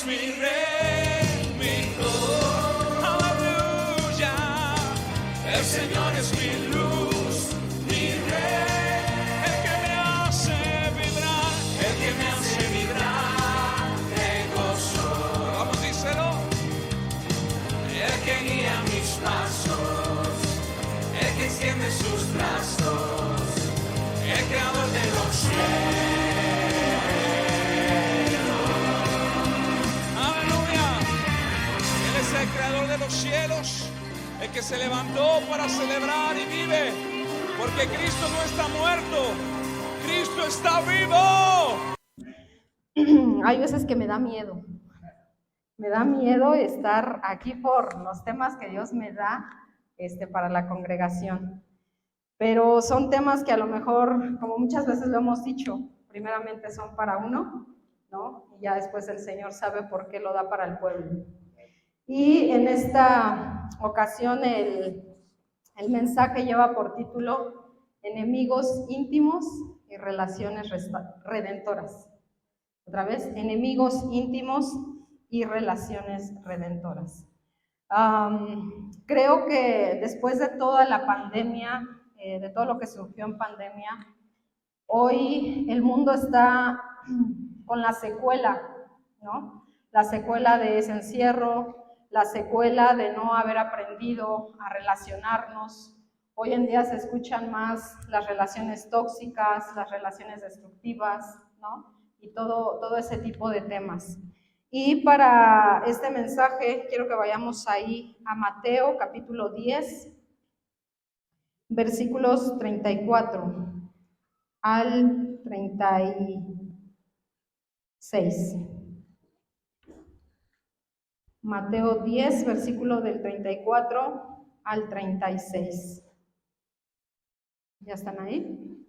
es mi redentor. Aleluya. El Señor es mi luz, mi rey. El que me hace vibrar, el que me hace vibrar de gozo. Vamos, díselo. El que guía mis pasos, el que extiende sus brazos, el creador de los cielos. Aleluya. Él es el creador de los cielos, el que se levantó para celebrar y vive, porque Cristo no está muerto, Cristo está vivo. Hay veces que me da miedo. Me da miedo estar aquí por los temas que Dios me da para la congregación. Pero son temas que a lo mejor, como muchas veces lo hemos dicho, primeramente son para uno, ¿no? Y ya después el Señor sabe por qué lo da para el pueblo. Y en esta ocasión el mensaje lleva por título Enemigos íntimos y relaciones redentoras. Otra vez, enemigos íntimos y relaciones redentoras. Creo que después de toda la pandemia, de todo lo que surgió en pandemia, hoy el mundo está con la secuela, ¿no? La secuela de ese encierro, la secuela de no haber aprendido a relacionarnos. Hoy en día se escuchan más las relaciones tóxicas, las relaciones destructivas, ¿no? Y todo ese tipo de temas. Y para este mensaje quiero que vayamos ahí a Mateo capítulo 10, versículos 34 al 36. Mateo 10, versículo del 34 al 36. ¿Ya están ahí?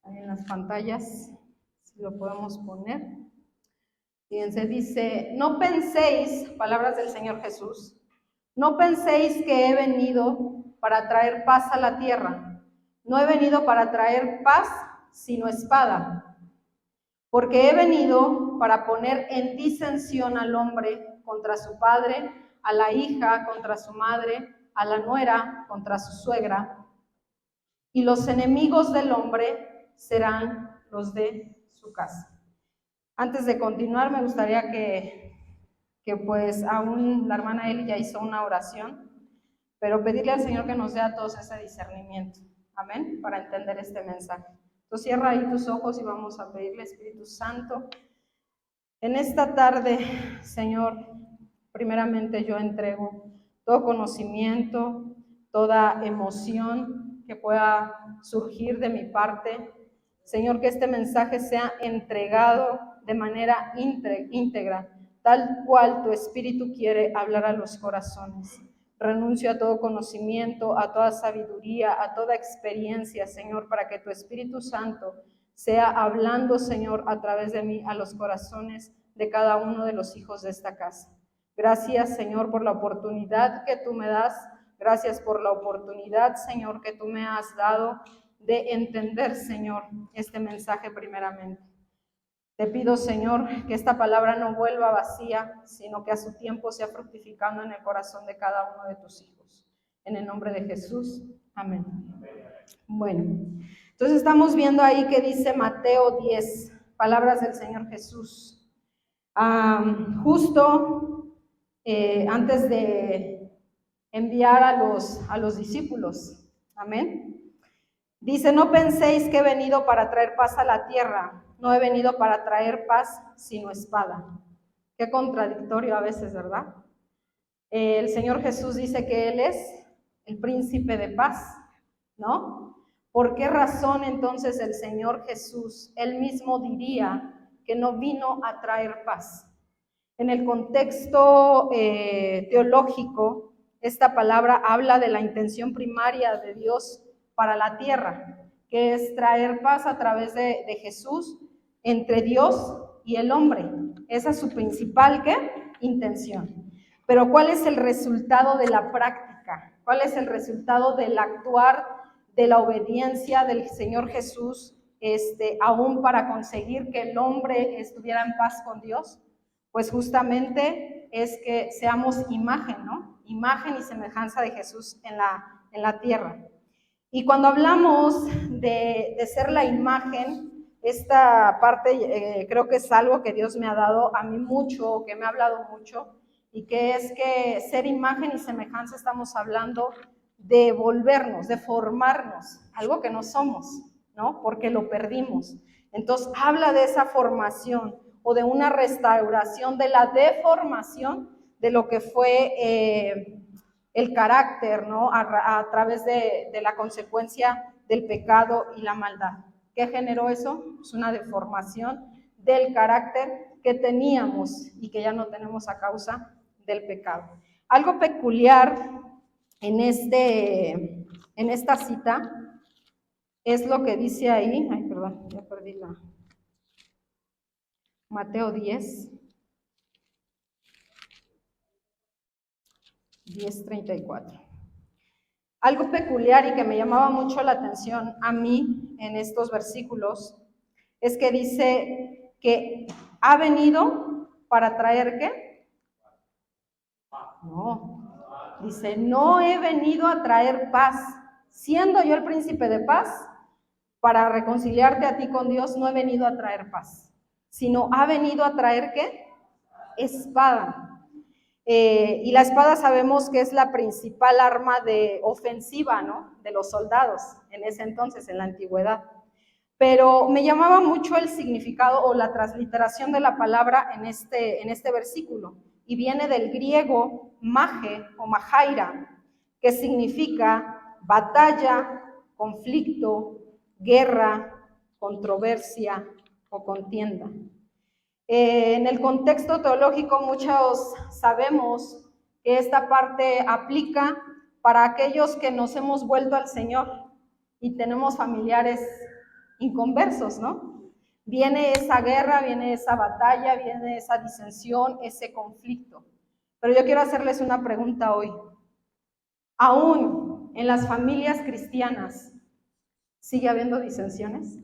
Ahí en las pantallas, si lo podemos poner. Fíjense, dice, no penséis, palabras del Señor Jesús, no penséis que he venido para traer paz a la tierra. No he venido para traer paz, sino espada. Porque he venido para poner en disensión al hombre contra su padre, a la hija contra su madre, a la nuera contra su suegra. Y los enemigos del hombre serán los de su casa. Antes de continuar, me gustaría que pues aún la hermana Eli ya hizo una oración, pero pedirle al Señor que nos dé a todos ese discernimiento, amén, para entender este mensaje. Entonces cierra ahí tus ojos y vamos a pedirle, Espíritu Santo. En esta tarde, Señor, primeramente yo entrego todo conocimiento, toda emoción que pueda surgir de mi parte. Señor, que este mensaje sea entregado de manera íntegra, tal cual tu Espíritu quiere hablar a los corazones. Renuncio a todo conocimiento, a toda sabiduría, a toda experiencia, Señor, para que tu Espíritu Santo sea hablando, Señor, a través de mí, a los corazones de cada uno de los hijos de esta casa. Gracias, Señor, por la oportunidad que tú me das. Gracias por la oportunidad, Señor, que tú me has dado de entender, Señor, este mensaje primeramente. Te pido, Señor, que esta palabra no vuelva vacía, sino que a su tiempo sea fructificando en el corazón de cada uno de tus hijos. En el nombre de Jesús, amén. Bueno, entonces estamos viendo ahí que dice Mateo 10, palabras del Señor Jesús. Justo antes de enviar a los discípulos, amén. Dice, no penséis que he venido para traer paz a la tierra, no he venido para traer paz, sino espada. Qué contradictorio a veces, ¿verdad? El Señor Jesús dice que Él es el príncipe de paz, ¿no? ¿Por qué razón entonces el Señor Jesús, Él mismo diría que no vino a traer paz? En el contexto teológico, esta palabra habla de la intención primaria de Dios para la tierra, que es traer paz a través de Jesús entre Dios y el hombre. Esa es su principal intención. Pero ¿cuál es el resultado de la práctica? ¿Cuál es el resultado del actuar, de la obediencia del Señor Jesús, aún para conseguir que el hombre estuviera en paz con Dios? pues justamente es que seamos imagen, ¿no? Imagen y semejanza de Jesús en la tierra. Y cuando hablamos de ser la imagen, esta parte creo que es algo que Dios me ha dado a mí mucho, que me ha hablado mucho, y que es que ser imagen y semejanza estamos hablando de volvernos, de formarnos, algo que no somos, ¿no? Porque lo perdimos. Entonces habla de esa formación o de una restauración de la deformación de lo que fue el carácter, ¿no? A través de la consecuencia del pecado y la maldad. ¿Qué generó eso? Es una deformación del carácter que teníamos y que ya no tenemos a causa del pecado. Algo peculiar en esta cita es lo que dice ahí, ay, perdón, ya perdí la... Mateo 10:34. Algo peculiar y que me llamaba mucho la atención a mí en estos versículos es que dice que ha venido para traer ¿qué? No, dice, no he venido a traer paz, siendo yo el príncipe de paz, para reconciliarte a ti con Dios, no he venido a traer paz, sino ha venido a traer ¿qué? Espada. Y la espada sabemos que es la principal arma de ofensiva, ¿no? De los soldados en ese entonces, en la antigüedad. Pero me llamaba mucho el significado o la transliteración de la palabra en este versículo, y viene del griego mage o majaira, que significa batalla, conflicto, guerra, controversia o contienda. En el contexto teológico muchos sabemos que esta parte aplica para aquellos que nos hemos vuelto al Señor y tenemos familiares inconversos, ¿no? Viene esa guerra, viene esa batalla, viene esa disensión, ese conflicto. Pero yo quiero hacerles una pregunta hoy. ¿Aún en las familias cristianas sigue habiendo disensiones?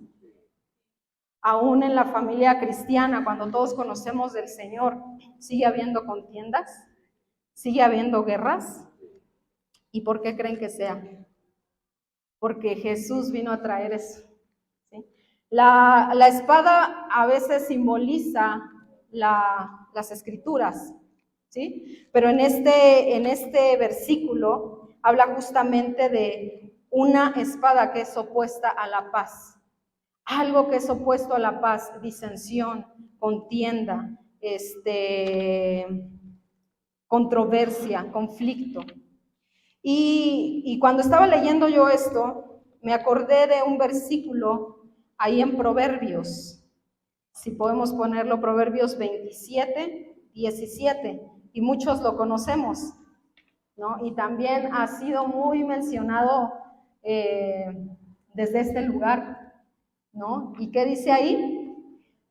Aún en la familia cristiana, cuando todos conocemos del Señor, ¿sigue habiendo contiendas? ¿Sigue habiendo guerras? ¿Y por qué creen que sea? Porque Jesús vino a traer eso, ¿sí? La espada a veces simboliza las escrituras, ¿sí? Pero en este versículo habla justamente de una espada que es opuesta a la paz. Algo que es opuesto a la paz, disensión, contienda, controversia, conflicto. Y cuando estaba leyendo yo esto, me acordé de un versículo ahí en Proverbios, si podemos ponerlo, Proverbios 27:17, y muchos lo conocemos, ¿no? Y también ha sido muy mencionado desde este lugar, ¿no? ¿Y qué dice ahí?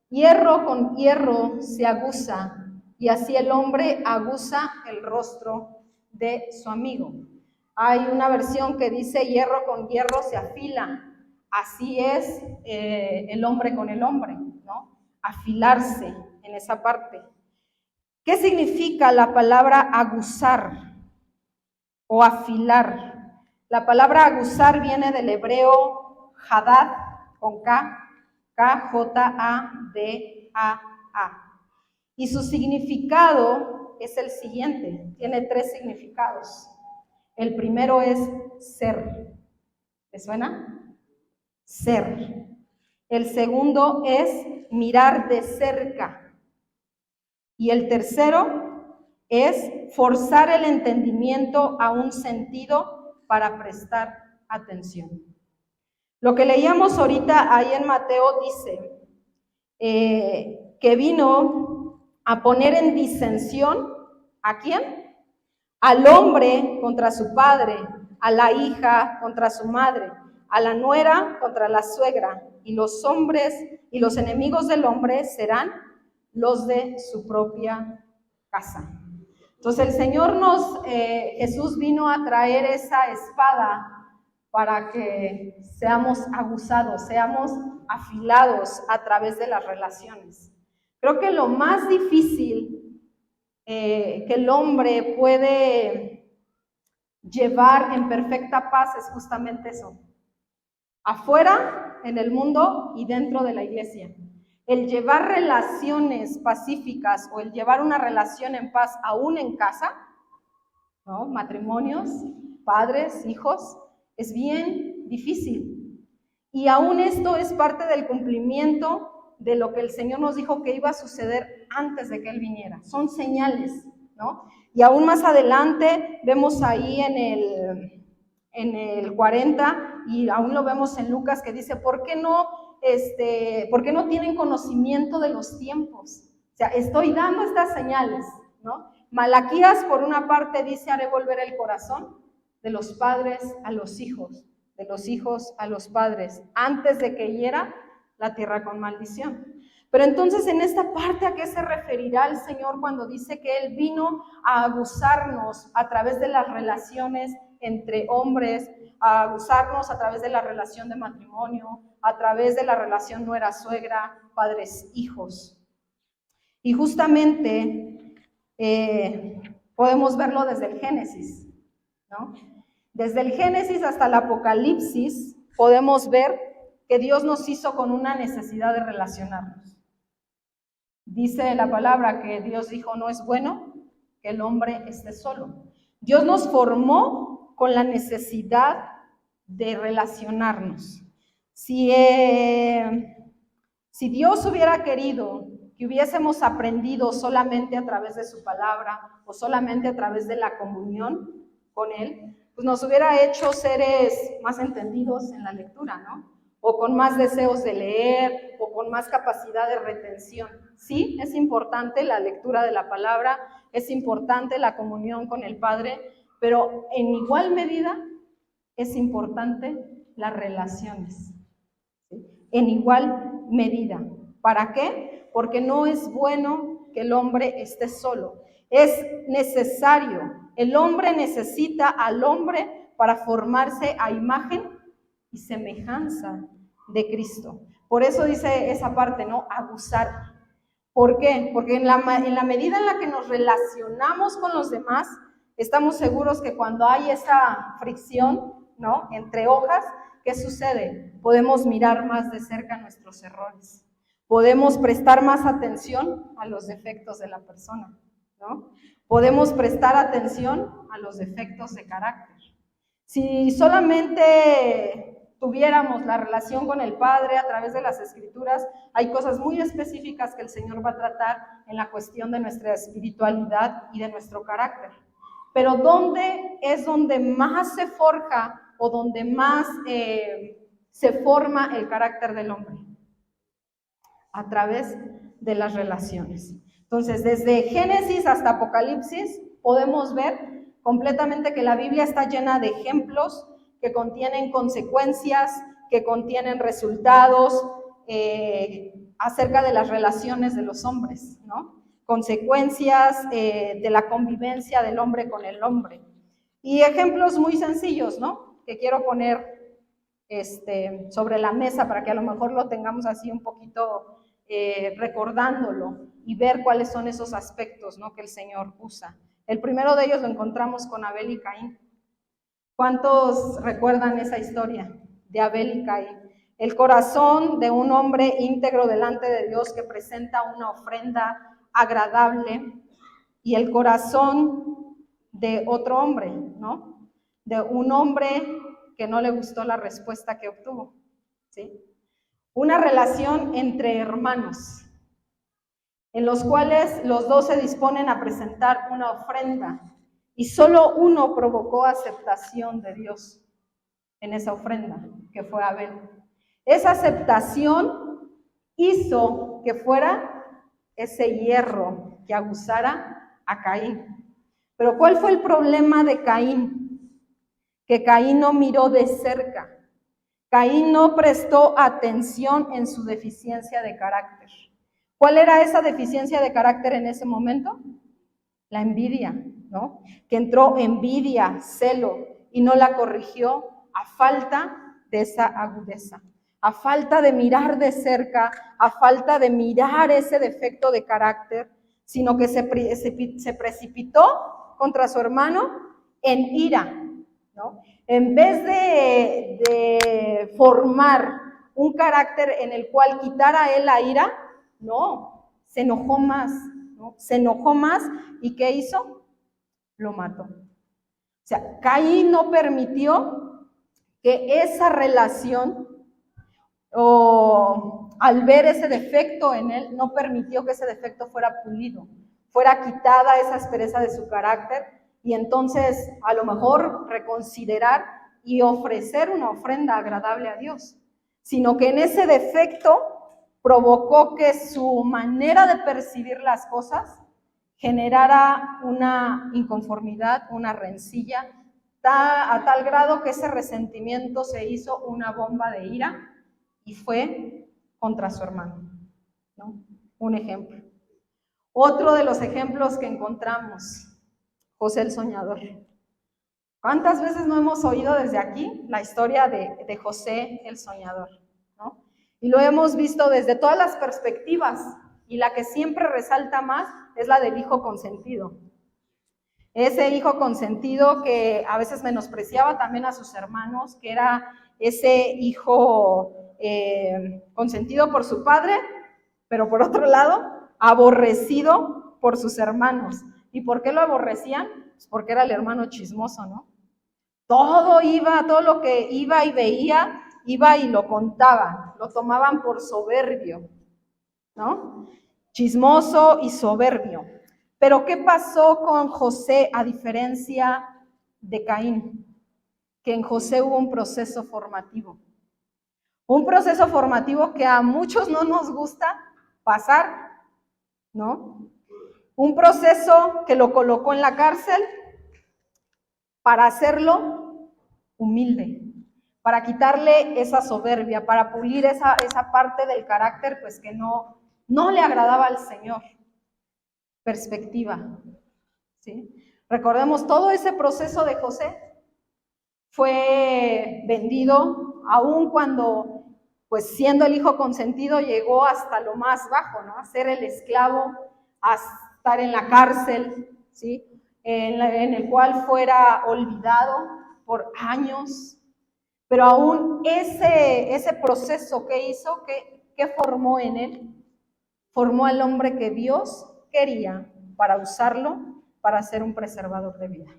Hierro con hierro se aguza, y así el hombre aguza el rostro de su amigo. Hay una versión que dice hierro con hierro se afila, así es el hombre con el hombre, ¿no? Afilarse en esa parte. ¿Qué significa la palabra aguzar o afilar? La palabra aguzar viene del hebreo hadad, con K, K-J-A-D-A-A. Y su significado es el siguiente, tiene 3 significados. El primero es ser. ¿Te suena? Ser. El segundo es mirar de cerca. Y el tercero es forzar el entendimiento a un sentido para prestar atención. Lo que leíamos ahorita ahí en Mateo dice que vino a poner en disensión, ¿a quién? Al hombre contra su padre, a la hija contra su madre, a la nuera contra la suegra, y los hombres y los enemigos del hombre serán los de su propia casa. Entonces el Señor Jesús vino a traer esa espada para que seamos aguzados, seamos afilados a través de las relaciones. Creo que lo más difícil que el hombre puede llevar en perfecta paz es justamente eso. Afuera, en el mundo y dentro de la iglesia. El llevar relaciones pacíficas o el llevar una relación en paz aún en casa, ¿no? Matrimonios, padres, hijos, es bien difícil. Y aún esto es parte del cumplimiento de lo que el Señor nos dijo que iba a suceder antes de que Él viniera. Son señales, ¿no? Y aún más adelante vemos ahí en el 40, y aún lo vemos en Lucas, que dice, ¿por qué no tienen conocimiento de los tiempos? O sea, estoy dando estas señales, ¿no? Malaquías, por una parte, dice, haré volver el corazón de los padres a los hijos, de los hijos a los padres, antes de que hiera la tierra con maldición. Pero entonces, en esta parte, ¿a qué se referirá el Señor cuando dice que Él vino a abusarnos a través de las relaciones entre hombres, a abusarnos a través de la relación de matrimonio, a través de la relación nuera-suegra, padres-hijos? Y justamente podemos verlo desde el Génesis, ¿no? Desde el Génesis hasta el Apocalipsis podemos ver que Dios nos hizo con una necesidad de relacionarnos. Dice la palabra que Dios dijo, no es bueno que el hombre esté solo. Dios nos formó con la necesidad de relacionarnos. Si Dios hubiera querido que hubiésemos aprendido solamente a través de su palabra o solamente a través de la comunión con Él, pues nos hubiera hecho seres más entendidos en la lectura, ¿no? O con más deseos de leer, o con más capacidad de retención. Sí, es importante la lectura de la palabra, es importante la comunión con el Padre, pero en igual medida es importante las relaciones, ¿sí? En igual medida. ¿Para qué? Porque no es bueno que el hombre esté solo. Es necesario. El hombre necesita al hombre para formarse a imagen y semejanza de Cristo. Por eso dice esa parte, ¿no? Abusar. ¿Por qué? Porque en la medida en la que nos relacionamos con los demás, estamos seguros que cuando hay esa fricción, ¿no? Entre hojas, ¿qué sucede? Podemos mirar más de cerca nuestros errores. Podemos prestar más atención a los defectos de la persona, ¿no? Podemos prestar atención a los defectos de carácter. Si solamente tuviéramos la relación con el Padre a través de las Escrituras, hay cosas muy específicas que el Señor va a tratar en la cuestión de nuestra espiritualidad y de nuestro carácter. Pero ¿dónde es donde más se forja o donde más se forma el carácter del hombre? A través de las relaciones. Entonces, desde Génesis hasta Apocalipsis podemos ver completamente que la Biblia está llena de ejemplos que contienen consecuencias, que contienen resultados acerca de las relaciones de los hombres, ¿no? Consecuencias de la convivencia del hombre con el hombre. Y ejemplos muy sencillos, ¿no? Que quiero poner sobre la mesa para que a lo mejor lo tengamos así un poquito recordándolo y ver cuáles son esos aspectos, ¿no? Que el Señor usa. El primero de ellos lo encontramos con Abel y Caín. ¿Cuántos recuerdan esa historia de Abel y Caín? El corazón de un hombre íntegro delante de Dios que presenta una ofrenda agradable, y el corazón de otro hombre, ¿no? De un hombre que no le gustó la respuesta que obtuvo, ¿sí? Una relación entre hermanos, en los cuales los dos se disponen a presentar una ofrenda, y solo uno provocó aceptación de Dios en esa ofrenda, que fue Abel. Esa aceptación hizo que fuera ese hierro que aguzara a Caín. Pero ¿cuál fue el problema de Caín? Que Caín no miró de cerca. Caín no prestó atención en su deficiencia de carácter. ¿Cuál era esa deficiencia de carácter en ese momento? La envidia, ¿no? Que entró envidia, celo, y no la corrigió a falta de esa agudeza. a falta de mirar de cerca, a falta de mirar ese defecto de carácter, sino que se precipitó contra su hermano en ira, ¿no? En vez de formar un carácter en el cual quitara a él la ira, no, se enojó más, ¿no? Se enojó más, ¿y qué hizo? Lo mató. O sea, Caín no permitió que esa relación, o al ver ese defecto en él, no permitió que ese defecto fuera pulido, fuera quitada esa aspereza de su carácter, y entonces a lo mejor reconsiderar y ofrecer una ofrenda agradable a Dios, sino que en ese defecto provocó que su manera de percibir las cosas generara una inconformidad, una rencilla, a tal grado que ese resentimiento se hizo una bomba de ira y fue contra su hermano, ¿no? Un ejemplo. Otro de los ejemplos que encontramos, José el soñador. ¿Cuántas veces no hemos oído desde aquí la historia de José el soñador, ¿no? Y lo hemos visto desde todas las perspectivas, y la que siempre resalta más es la del hijo consentido. Ese hijo consentido que a veces menospreciaba también a sus hermanos, que era ese hijo consentido por su padre, pero por otro lado, aborrecido por sus hermanos. ¿Y por qué lo aborrecían? Pues porque era el hermano chismoso, ¿no? Todo lo que iba y veía, iba y lo contaba, lo tomaban por soberbio, ¿no? Chismoso y soberbio. Pero ¿qué pasó con José a diferencia de Caín? Que en José hubo un proceso formativo. Un proceso formativo que a muchos no nos gusta pasar, ¿no? Un proceso que lo colocó en la cárcel para hacerlo humilde, para quitarle esa soberbia, para pulir esa parte del carácter pues que no le agradaba al Señor. Perspectiva, ¿sí? Recordemos, todo ese proceso de José fue vendido, aun cuando, pues siendo el hijo consentido, llegó hasta lo más bajo, ¿no? A ser el esclavo, a estar en la cárcel, ¿sí? En el cual fuera olvidado por años. Pero aún ese proceso que hizo, ¿qué formó en él? Formó al hombre que Dios quería para usarlo para ser un preservador de vida.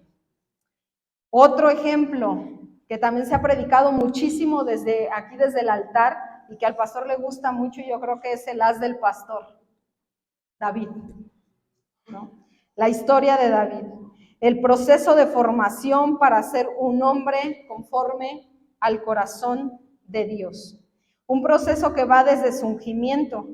Otro ejemplo que también se ha predicado muchísimo desde el altar y que al pastor le gusta mucho, yo creo que es el as del pastor, David, ¿no? La historia de David, el proceso de formación para ser un hombre conforme al corazón de Dios. Un proceso que va desde su ungimiento,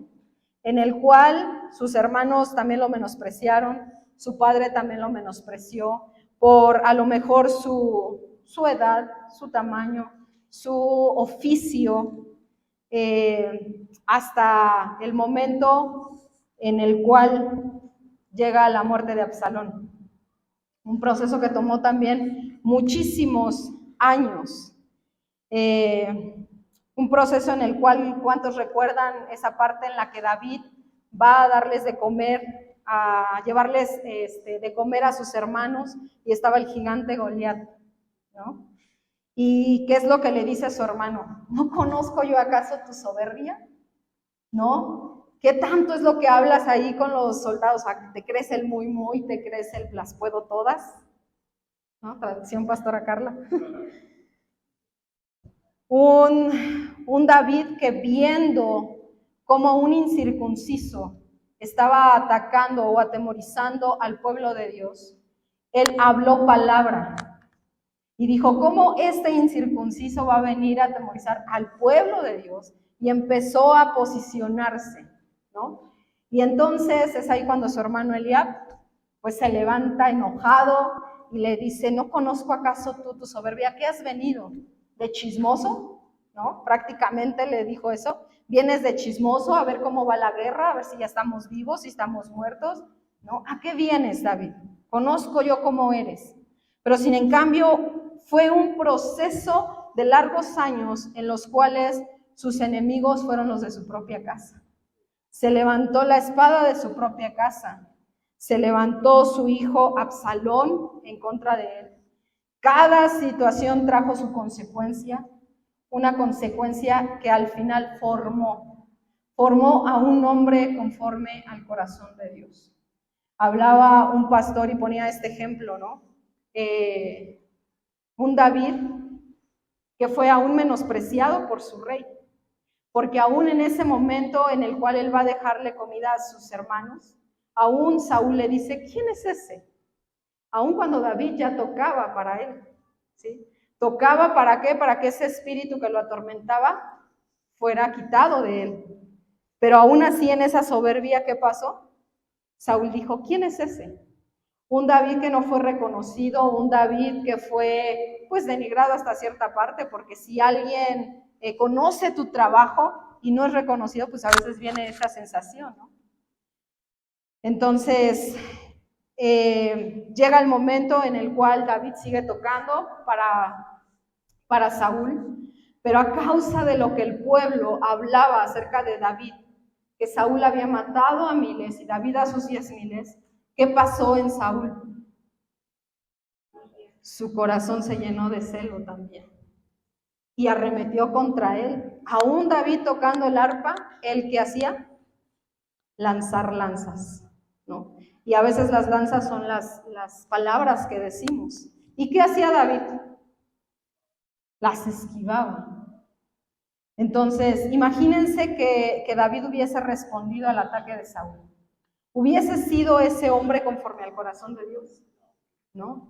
en el cual sus hermanos también lo menospreciaron, su padre también lo menospreció, por a lo mejor su edad, su tamaño, su oficio, hasta el momento en el cual llega la muerte de Absalón. Un proceso que tomó también muchísimos años. Un proceso en el cual, ¿cuántos recuerdan esa parte en la que David va a darles de comer, a llevarles de comer a sus hermanos, y estaba el gigante Goliat, ¿no? ¿Y qué es lo que le dice a su hermano? ¿No conozco yo acaso tu soberbia? ¿No? ¿Qué tanto es lo que hablas ahí con los soldados? ¿Te crees el muy, muy? ¿Te crees el las puedo todas? ¿No? Traducción Pastora Carla. Un David que, viendo como un incircunciso estaba atacando o atemorizando al pueblo de Dios, él habló palabra y dijo, ¿cómo este incircunciso va a venir a atemorizar al pueblo de Dios? Y empezó a posicionarse, ¿no? Y entonces es ahí cuando su hermano Eliab pues se levanta enojado y le dice, ¿no conozco acaso tú tu soberbia? ¿Qué has venido? ¿De chismoso? ¿No? Prácticamente le dijo eso. ¿Vienes de chismoso a ver cómo va la guerra? A ver si ya estamos vivos, si estamos muertos, ¿no? ¿A qué vienes, David? Conozco yo cómo eres. Pero sin en cambio fue un proceso de largos años en los cuales sus enemigos fueron los de su propia casa. Se levantó la espada de su propia casa. Se levantó su hijo Absalón en contra de él. Cada situación trajo su consecuencia, una consecuencia que al final formó a un hombre conforme al corazón de Dios. Hablaba un pastor y ponía este ejemplo, ¿no? Un David que fue aún menospreciado por su rey, porque aún en ese momento en el cual él va a dejarle comida a sus hermanos, aún Saúl le dice, ¿quién es ese? Aún cuando David ya tocaba para él, ¿sí? ¿Tocaba para qué? Para que ese espíritu que lo atormentaba fuera quitado de él. Pero aún así en esa soberbia, ¿qué pasó? Saúl dijo, ¿quién es ese? Un David que no fue reconocido, un David que fue pues denigrado hasta cierta parte, porque si alguien conoce tu trabajo y no es reconocido, pues a veces viene esa sensación, ¿no? Entonces, llega el momento en el cual David sigue tocando para Saúl, pero a causa de lo que el pueblo hablaba acerca de David, que Saúl había matado a miles y David a sus 10,000, ¿qué pasó en Saúl? Su corazón se llenó de celo también y arremetió contra él. Aún David tocando el arpa, ¿él qué hacía? Lanzar lanzas, ¿no? Y a veces las lanzas son las palabras que decimos. ¿Y qué hacía David? Las esquivaba. Entonces, imagínense que David hubiese respondido al ataque de Saúl. ¿Hubiese sido ese hombre conforme al corazón de Dios? ¿No?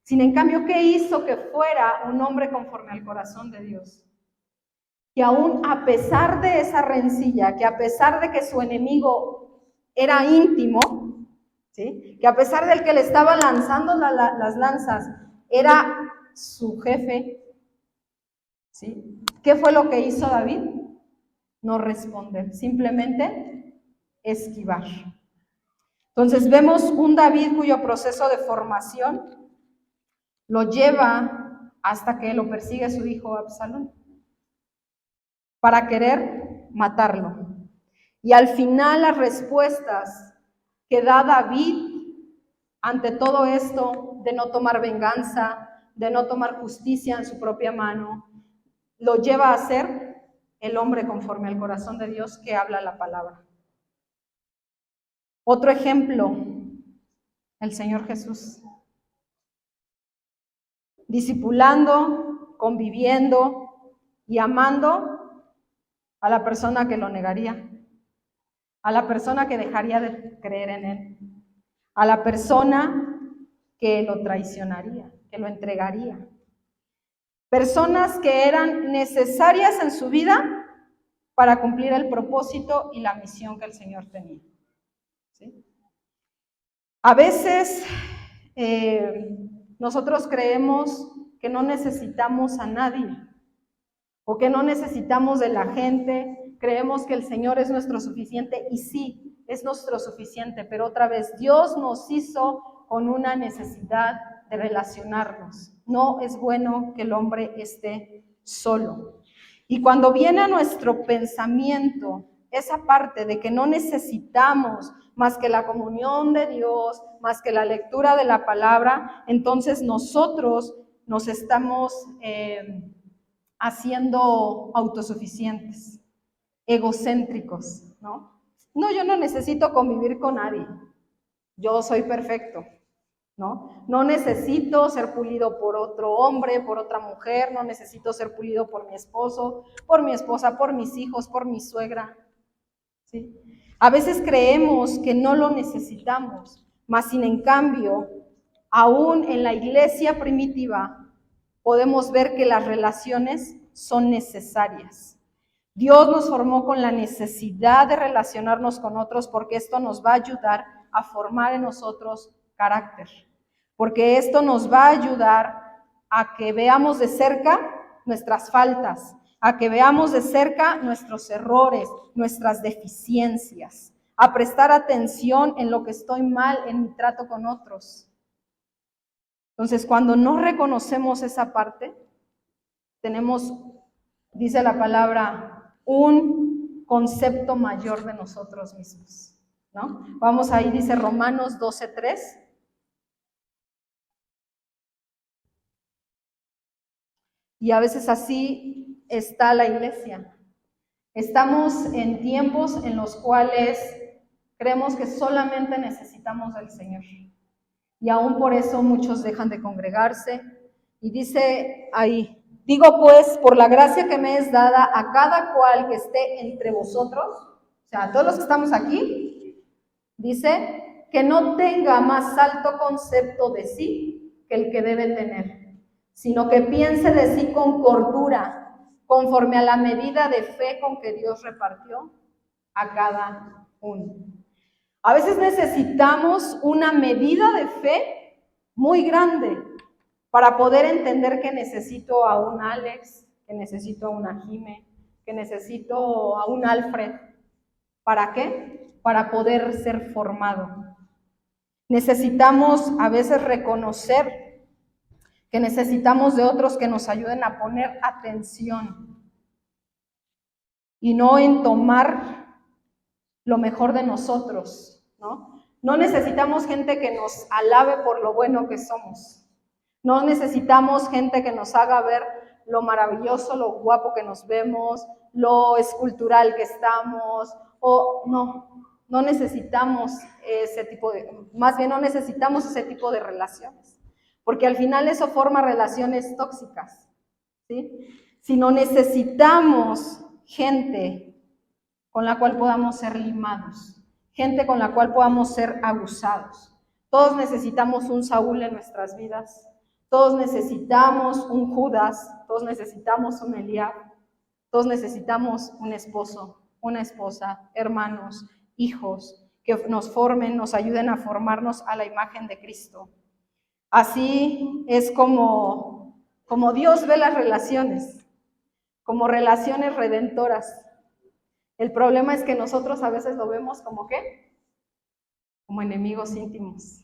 Sin en cambio, ¿qué hizo que fuera un hombre conforme al corazón de Dios? Que aún a pesar de esa rencilla, que a pesar de que su enemigo era íntimo, ¿sí? Que a pesar del que le estaba lanzando las lanzas, era su jefe, ¿sí? ¿Qué fue lo que hizo David? No responder, simplemente esquivar. Entonces vemos un David cuyo proceso de formación lo lleva hasta que lo persigue su hijo Absalón para querer matarlo. Y al final las respuestas que da David ante todo esto de no tomar venganza, de no tomar justicia en su propia mano, lo lleva a ser el hombre conforme al corazón de Dios que habla la palabra. Otro ejemplo, el Señor Jesús. Discipulando, conviviendo y amando a la persona que lo negaría, a la persona que dejaría de creer en él, a la persona que lo traicionaría, que lo entregaría. Personas que eran necesarias en su vida para cumplir el propósito y la misión que el Señor tenía. ¿Sí? A veces nosotros creemos que no necesitamos a nadie o que no necesitamos de la gente, creemos que el Señor es nuestro suficiente y sí, es nuestro suficiente, pero otra vez Dios nos hizo con una necesidad de relacionarnos. No es bueno que el hombre esté solo. Y cuando viene a nuestro pensamiento esa parte de que no necesitamos más que la comunión de Dios, más que la lectura de la palabra, entonces nosotros nos estamos haciendo autosuficientes, egocéntricos, ¿no? No, yo no necesito convivir con nadie, yo soy perfecto, ¿no? No necesito ser pulido por otro hombre, por otra mujer, no necesito ser pulido por mi esposo, por mi esposa, por mis hijos, por mi suegra, ¿sí? A veces creemos que no lo necesitamos, mas sin en cambio, aún en la iglesia primitiva, podemos ver que las relaciones son necesarias. Dios nos formó con la necesidad de relacionarnos con otros porque esto nos va a ayudar a formar en nosotros carácter, porque esto nos va a ayudar a que veamos de cerca nuestras faltas, a que veamos de cerca nuestros errores, nuestras deficiencias, a prestar atención en lo que estoy mal en mi trato con otros. Entonces, cuando no reconocemos esa parte, tenemos, dice la palabra, un concepto mayor de nosotros mismos, ¿no? Vamos ahí, dice Romanos 12:3. Y a veces así está la iglesia. Estamos en tiempos en los cuales creemos que solamente necesitamos del Señor. Y aún por eso muchos dejan de congregarse. Y dice ahí, digo pues, por la gracia que me es dada a cada cual que esté entre vosotros, o sea, a todos los que estamos aquí, dice, que no tenga más alto concepto de sí que el que debe tener, sino que piense de sí con cordura, conforme a la medida de fe con que Dios repartió a cada uno. A veces necesitamos una medida de fe muy grande para poder entender que necesito a un Alex, que necesito a una Jime, que necesito a un Alfred. ¿Para qué? Para poder ser formado. Necesitamos a veces reconocer que necesitamos de otros que nos ayuden a poner atención y no en tomar lo mejor de nosotros, ¿no? No necesitamos gente que nos alabe por lo bueno que somos. No necesitamos gente que nos haga ver lo maravilloso, lo guapo que nos vemos, lo escultural que estamos, o no necesitamos ese tipo de, más bien no necesitamos ese tipo de relaciones, porque al final eso forma relaciones tóxicas, ¿sí? Sino necesitamos gente con la cual podamos ser limados, gente con la cual podamos ser abusados. Todos necesitamos un Saúl en nuestras vidas, todos necesitamos un Judas, todos necesitamos un Eliab, todos necesitamos un esposo, una esposa, hermanos, hijos, que nos formen, nos ayuden a formarnos a la imagen de Cristo. Así es como Dios ve las relaciones, como relaciones redentoras. El problema es que nosotros a veces lo vemos como ¿qué? Como enemigos íntimos,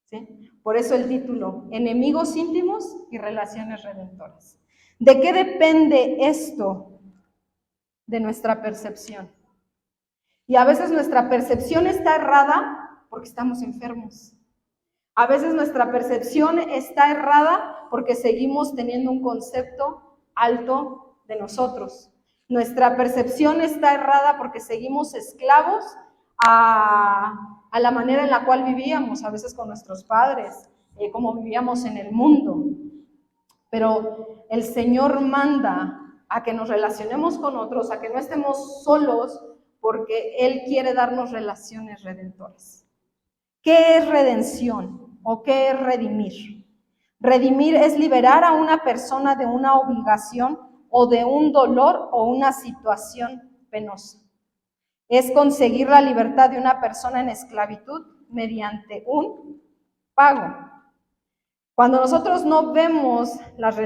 ¿sí? Por eso el título, enemigos íntimos y relaciones redentoras. ¿De qué depende esto? De nuestra percepción. Y a veces nuestra percepción está errada porque estamos enfermos. A veces nuestra percepción está errada porque seguimos teniendo un concepto alto de nosotros. Nuestra percepción está errada porque seguimos esclavos a la manera en la cual vivíamos, a veces con nuestros padres, como vivíamos en el mundo. Pero el Señor manda a que nos relacionemos con otros, a que no estemos solos, porque Él quiere darnos relaciones redentoras. ¿Qué es redención o qué es redimir? Redimir es liberar a una persona de una obligación o de un dolor o una situación penosa. Es conseguir la libertad de una persona en esclavitud mediante un pago. Cuando nosotros no vemos las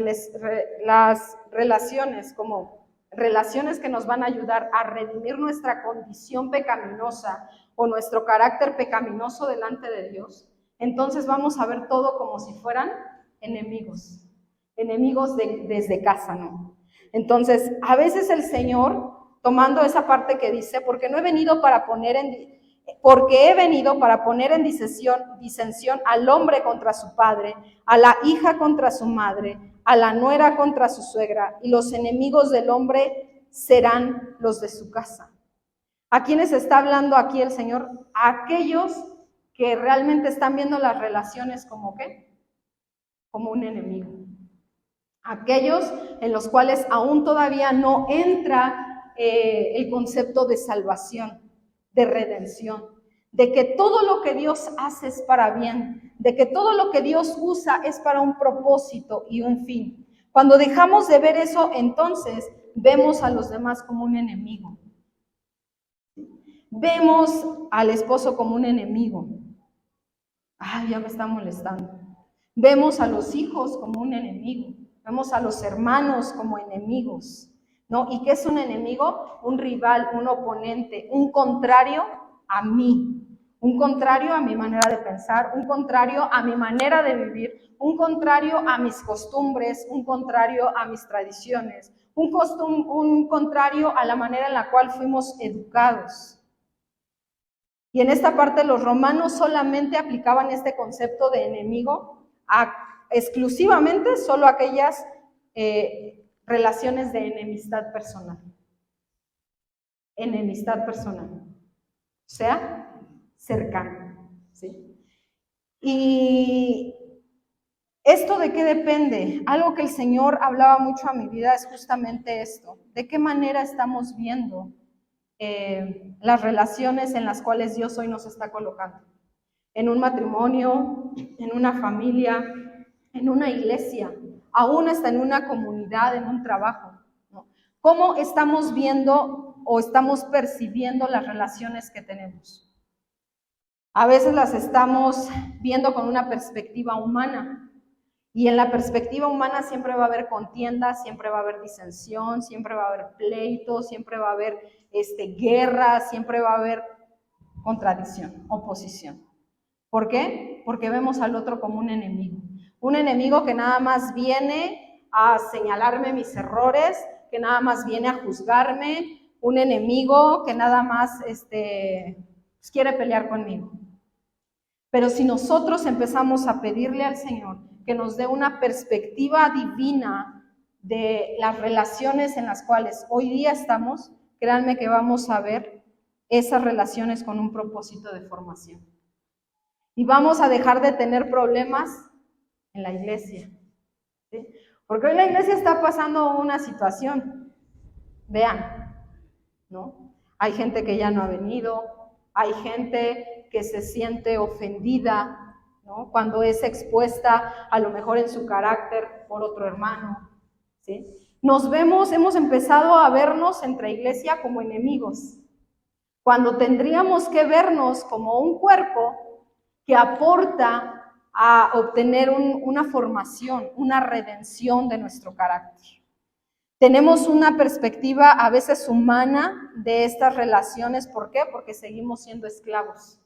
relaciones como relaciones que nos van a ayudar a redimir nuestra condición pecaminosa o nuestro carácter pecaminoso delante de Dios, entonces vamos a ver todo como si fueran enemigos desde casa, ¿no? Entonces, a veces el Señor, tomando esa parte que dice, porque he venido para poner en disensión al hombre contra su padre, a la hija contra su madre, a la nuera contra su suegra, y los enemigos del hombre serán los de su casa. ¿A quiénes está hablando aquí el Señor? A aquellos que realmente están viendo las relaciones como ¿qué? Como un enemigo. Aquellos en los cuales aún todavía no entra el concepto de salvación, de redención, de que todo lo que Dios hace es para bien, de que todo lo que Dios usa es para un propósito y un fin. Cuando dejamos de ver eso, entonces vemos a los demás como un enemigo. Vemos al esposo como un enemigo. Ay, ya me está molestando. Vemos a los hijos como un enemigo. Vemos a los hermanos como enemigos, ¿no? ¿Y qué es un enemigo? Un rival, un oponente, un contrario a mí, un contrario a mi manera de pensar, un contrario a mi manera de vivir, un contrario a mis costumbres, un contrario a mis tradiciones, un contrario a la manera en la cual fuimos educados. Y en esta parte los romanos solamente aplicaban este concepto de enemigo exclusivamente solo a aquellas relaciones de enemistad personal. Enemistad personal, o sea, cercana, ¿sí? Y ¿esto de qué depende? Algo que el Señor hablaba mucho a mi vida es justamente esto. ¿De qué manera estamos viendo las relaciones en las cuales Dios hoy nos está colocando? En un matrimonio, en una familia, en una iglesia, aún hasta en una comunidad, en un trabajo, ¿no? ¿Cómo estamos viendo o estamos percibiendo las relaciones que tenemos? A veces las estamos viendo con una perspectiva humana, y en la perspectiva humana siempre va a haber contienda, siempre va a haber disensión, siempre va a haber pleitos, siempre va a haber guerra, siempre va a haber contradicción, oposición. ¿Por qué? Porque vemos al otro como un enemigo que nada más viene a señalarme mis errores, que nada más viene a juzgarme, un enemigo que nada más quiere pelear conmigo. Pero si nosotros empezamos a pedirle al Señor que nos dé una perspectiva divina de las relaciones en las cuales hoy día estamos, créanme que vamos a ver esas relaciones con un propósito de formación. Y vamos a dejar de tener problemas en la iglesia, ¿sí? Porque hoy la iglesia está pasando una situación, vean, ¿no? Hay gente que ya no ha venido, hay gente que se siente ofendida, ¿no? Cuando es expuesta a lo mejor en su carácter por otro hermano, ¿sí? Hemos empezado a vernos entre iglesia como enemigos, cuando tendríamos que vernos como un cuerpo que aporta a obtener una formación, una redención de nuestro carácter. Tenemos una perspectiva a veces humana de estas relaciones. ¿Por qué? Porque seguimos siendo esclavos.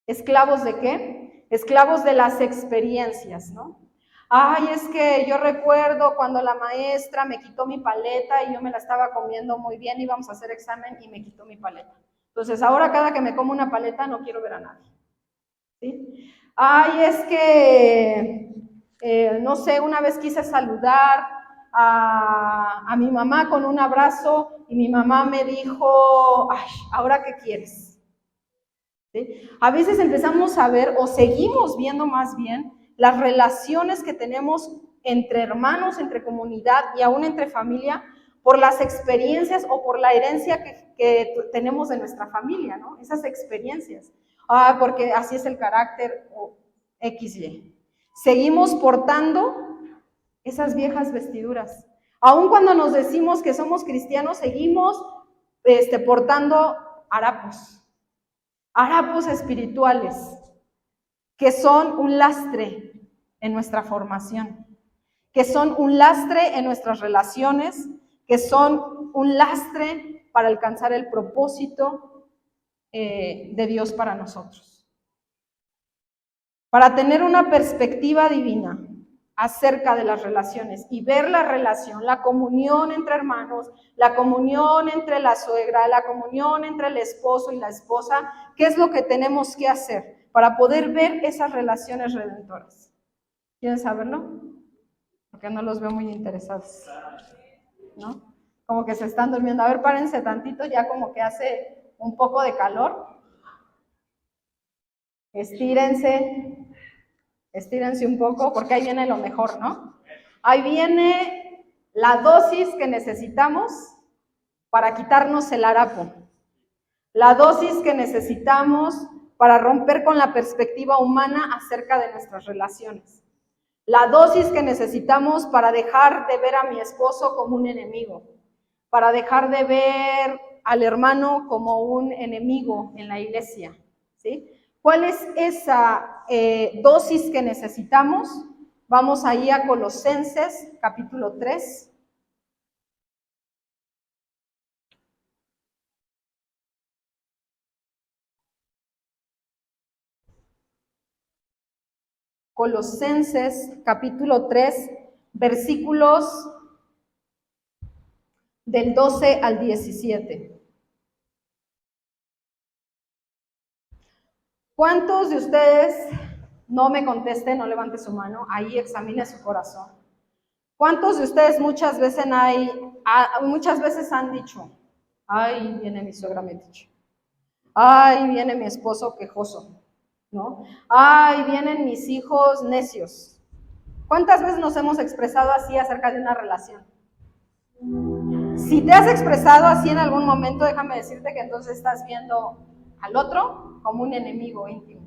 ¿Esclavos de qué? Esclavos de las experiencias, ¿no? Ay, es que yo recuerdo cuando la maestra me quitó mi paleta y yo me la estaba comiendo muy bien, íbamos a hacer examen y me quitó mi paleta. Entonces ahora cada que me como una paleta no quiero ver a nadie, ¿sí? Ay, es que, no sé, una vez quise saludar a mi mamá con un abrazo y mi mamá me dijo, ay, ¿ahora qué quieres? ¿Sí? A veces empezamos a ver, o seguimos viendo más bien, las relaciones que tenemos entre hermanos, entre comunidad y aún entre familia, por las experiencias o por la herencia que tenemos de nuestra familia, ¿no? Esas experiencias. Ah, porque así es el carácter, o XY. Seguimos portando esas viejas vestiduras. Aun cuando nos decimos que somos cristianos, seguimos portando harapos espirituales, que son un lastre en nuestra formación, que son un lastre en nuestras relaciones, que son un lastre para alcanzar el propósito de Dios para nosotros. Para tener una perspectiva divina acerca de las relaciones y ver la relación, la comunión entre hermanos, la comunión entre la suegra, la comunión entre el esposo y la esposa, ¿qué es lo que tenemos que hacer para poder ver esas relaciones redentoras? ¿Quieren saberlo? Porque no los veo muy interesados, ¿no? Como que se están durmiendo. A ver, párense tantito, ya como que hace un poco de calor. Estírense un poco, porque ahí viene lo mejor, ¿no? Ahí viene la dosis que necesitamos para quitarnos el harapo. La dosis que necesitamos para romper con la perspectiva humana acerca de nuestras relaciones. La dosis que necesitamos para dejar de ver a mi esposo como un enemigo, para dejar de ver al hermano como un enemigo en la iglesia, ¿sí? ¿Cuál es esa dosis que necesitamos? Vamos ahí a Colosenses, capítulo 3. Colosenses, capítulo 3, versículos del 12 al 17. ¿Cuántos de ustedes, no me contesten, no levante su mano, ahí examine su corazón? ¿Cuántos de ustedes muchas veces han dicho, ay, viene mi suegra metiche, ay, viene mi esposo quejoso, ¿no? Ay, vienen mis hijos necios? ¿Cuántas veces nos hemos expresado así acerca de una relación? Si te has expresado así en algún momento, déjame decirte que entonces estás viendo al otro como un enemigo íntimo,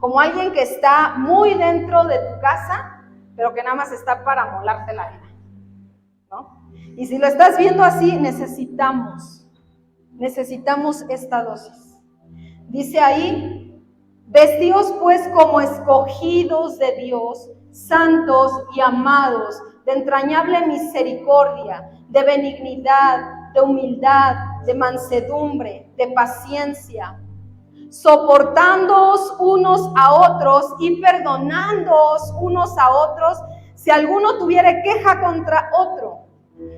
como alguien que está muy dentro de tu casa, pero que nada más está para molarte la vida, ¿no? Y si lo estás viendo así, necesitamos esta dosis. Dice ahí, vestíos pues como escogidos de Dios, santos y amados, de entrañable misericordia, de benignidad, de humildad, de mansedumbre, de paciencia, soportándoos unos a otros y perdonándoos unos a otros, si alguno tuviere queja contra otro.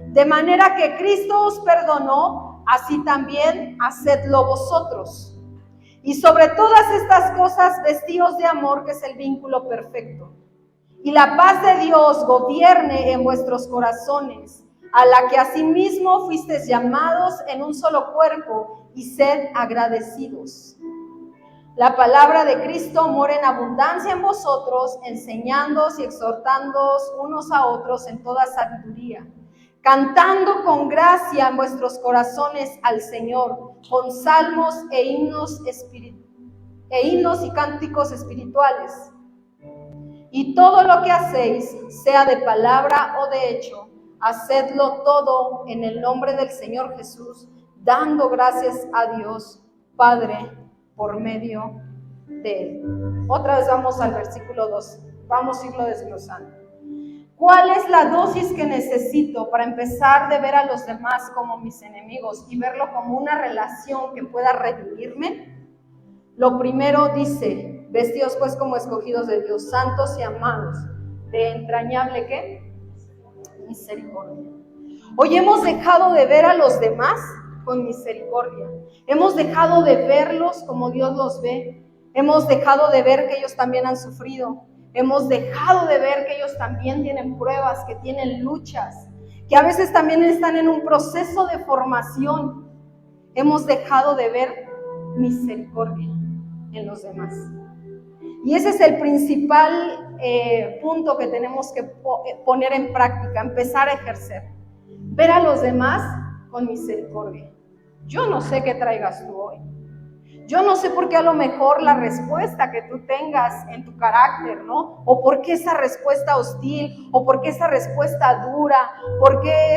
De manera que Cristo os perdonó, así también hacedlo vosotros. Y sobre todas estas cosas, vestíos de amor, que es el vínculo perfecto. Y la paz de Dios gobierne en vuestros corazones, a la que asimismo fuisteis llamados en un solo cuerpo, y sed agradecidos. La palabra de Cristo mora en abundancia en vosotros, enseñándoos y exhortándoos unos a otros en toda sabiduría, cantando con gracia en vuestros corazones al Señor, con salmos e himnos y cánticos espirituales. Y todo lo que hacéis, sea de palabra o de hecho, hacedlo todo en el nombre del Señor Jesús, dando gracias a Dios Padre por medio de Él. Otra vez vamos al versículo 2. Vamos a irlo desglosando. ¿Cuál es la dosis que necesito para empezar de ver a los demás como mis enemigos y verlo como una relación que pueda revivirme? Lo primero dice, vestidos pues como escogidos de Dios, santos y amados, de entrañable ¿qué? Misericordia. Hoy hemos dejado de ver a los demás con misericordia. Hemos dejado de verlos como Dios los ve. Hemos dejado de ver que ellos también han sufrido. Hemos dejado de ver que ellos también tienen pruebas, que tienen luchas, que a veces también están en un proceso de formación. Hemos dejado de ver misericordia en los demás. Y ese es el principal punto que tenemos que poner en práctica, empezar a ejercer. Ver a los demás con misericordia. Yo no sé qué traigas tú hoy. Yo no sé por qué a lo mejor la respuesta que tú tengas en tu carácter, ¿no? O por qué esa respuesta hostil, o por qué esa respuesta dura, por qué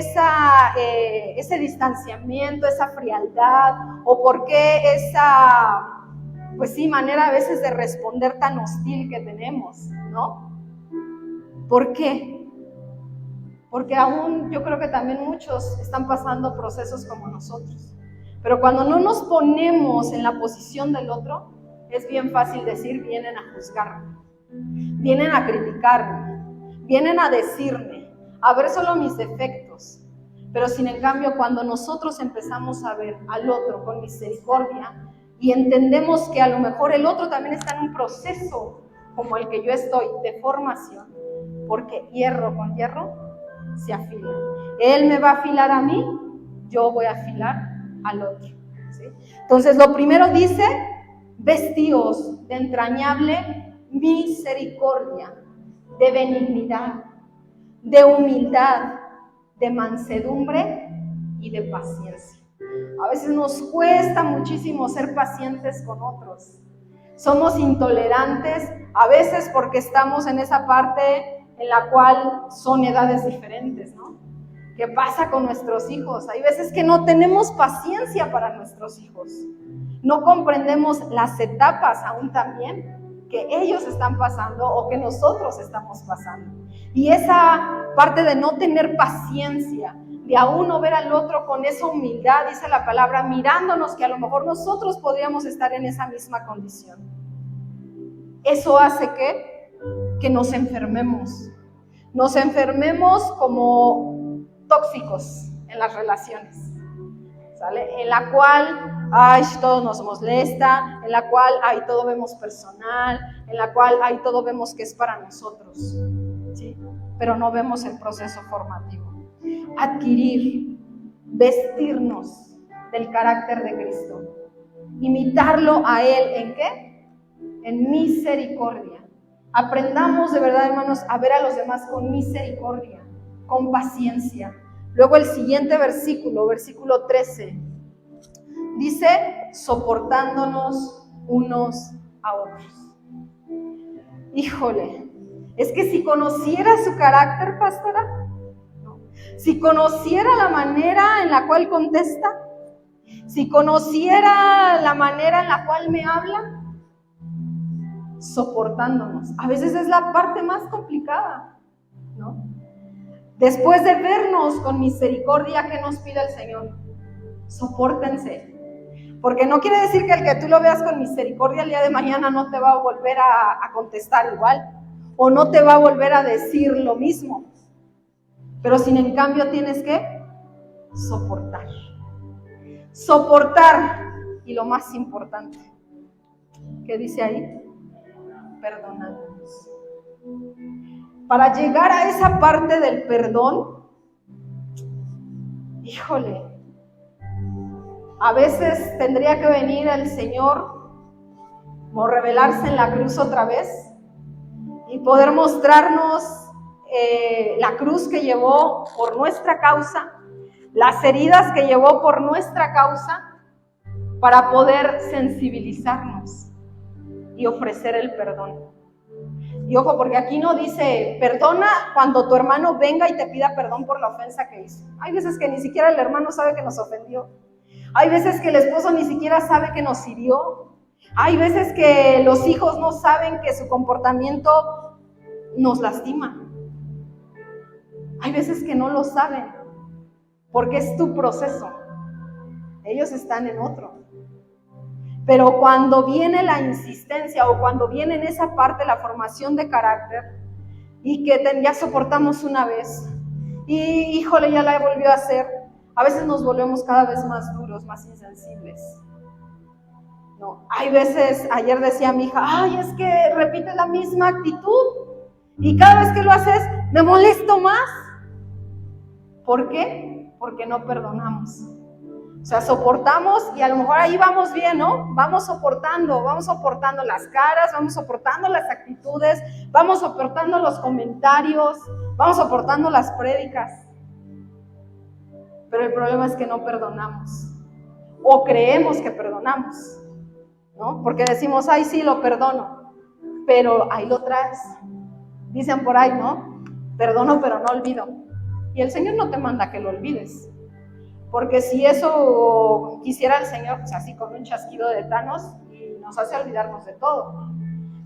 ese distanciamiento, esa frialdad, o por qué esa, pues sí, manera a veces de responder tan hostil que tenemos, ¿no? ¿Por qué? Porque aún yo creo que también muchos están pasando procesos como nosotros. Pero cuando no nos ponemos en la posición del otro, es bien fácil decir, vienen a juzgarme, vienen a criticarme, vienen a decirme, a ver solo mis defectos. Pero sin en cambio, cuando nosotros empezamos a ver al otro con misericordia y entendemos que a lo mejor el otro también está en un proceso como el que yo estoy, de formación, porque hierro con hierro se afila. Él me va a afilar a mí, yo voy a afilar al otro, ¿sí? Entonces lo primero dice, vestíos de entrañable misericordia, de benignidad, de humildad, de mansedumbre y de paciencia. A veces nos cuesta muchísimo ser pacientes con otros. Somos intolerantes, a veces porque estamos en esa parte en la cual son edades diferentes, ¿no? ¿Qué pasa con nuestros hijos? Hay veces que no tenemos paciencia para nuestros hijos. No comprendemos las etapas aún también que ellos están pasando o que nosotros estamos pasando. Y esa parte de no tener paciencia, de aún no ver al otro con esa humildad, dice la palabra, mirándonos que a lo mejor nosotros podríamos estar en esa misma condición. Eso hace que nos enfermemos. Nos enfermemos como tóxicos en las relaciones, ¿sale? En la cual, todo nos molesta, en la cual, todo vemos personal, en la cual, todo vemos que es para nosotros, ¿sí? Pero no vemos el proceso formativo. Adquirir, vestirnos del carácter de Cristo, imitarlo a Él, ¿en qué? En misericordia. Aprendamos de verdad, hermanos, a ver a los demás con misericordia, con paciencia. Luego el siguiente versículo, versículo 13, dice, soportándonos unos a otros. Híjole, es que si conociera su carácter, pastora, si conociera la manera en la cual contesta, si conociera la manera en la cual me habla, soportándonos. A veces es la parte más complicada, ¿no? Después de vernos con misericordia, ¿qué nos pide el Señor? Sopórtense. Porque no quiere decir que el que tú lo veas con misericordia el día de mañana no te va a volver a contestar igual, o no te va a volver a decir lo mismo. Pero sin en cambio tienes que soportar. Soportar. Y lo más importante, ¿qué dice ahí? Perdonándonos. Para llegar a esa parte del perdón, híjole, a veces tendría que venir el Señor o revelarse en la cruz otra vez y poder mostrarnos la cruz que llevó por nuestra causa, las heridas que llevó por nuestra causa, para poder sensibilizarnos y ofrecer el perdón. Y ojo, porque aquí no dice, perdona cuando tu hermano venga y te pida perdón por la ofensa que hizo. Hay veces que ni siquiera el hermano sabe que nos ofendió. Hay veces que el esposo ni siquiera sabe que nos hirió. Hay veces que los hijos no saben que su comportamiento nos lastima. Hay veces que no lo saben, porque es tu proceso. Ellos están en otro. Pero cuando viene la insistencia o cuando viene en esa parte la formación de carácter y que ya soportamos una vez y híjole, ya la volvió a hacer, a veces nos volvemos cada vez más duros, más insensibles. No, hay veces, ayer decía mi hija, es que repite la misma actitud y cada vez que lo haces me molesto más. ¿Por qué? Porque no perdonamos. O sea, soportamos y a lo mejor ahí vamos bien, ¿no? Vamos soportando las caras, vamos soportando las actitudes, vamos soportando los comentarios, vamos soportando las prédicas. Pero el problema es que no perdonamos. O creemos que perdonamos, ¿no? Porque decimos, sí, lo perdono. Pero ahí lo traes. Dicen por ahí, ¿no? Perdono, pero no olvido. Y el Señor no te manda que lo olvides. Porque si eso quisiera el Señor, pues así con un chasquido de Thanos, y nos hace olvidarnos de todo.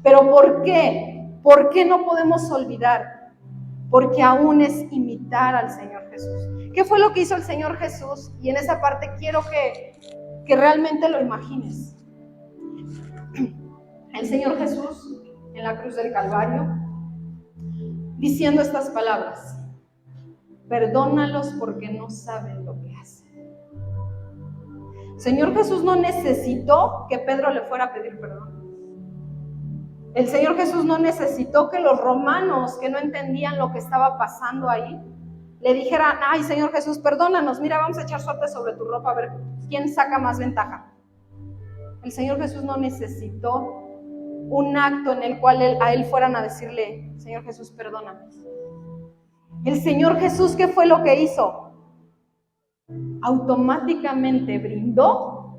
Pero ¿por qué? ¿Por qué no podemos olvidar? Porque aún es imitar al Señor Jesús. ¿Qué fue lo que hizo el Señor Jesús? Y en esa parte quiero que realmente lo imagines. El Señor Jesús en la cruz del Calvario, diciendo estas palabras: perdónalos porque no saben lo que hacen. Señor Jesús no necesitó que Pedro le fuera a pedir perdón. El Señor Jesús no necesitó que los romanos, que no entendían lo que estaba pasando ahí, le dijeran: Señor Jesús, perdónanos, mira, vamos a echar suerte sobre tu ropa a ver quién saca más ventaja. El Señor Jesús no necesitó un acto en el cual a él fueran a decirle: Señor Jesús, perdóname. El Señor Jesús, ¿qué fue lo que hizo? Automáticamente brindó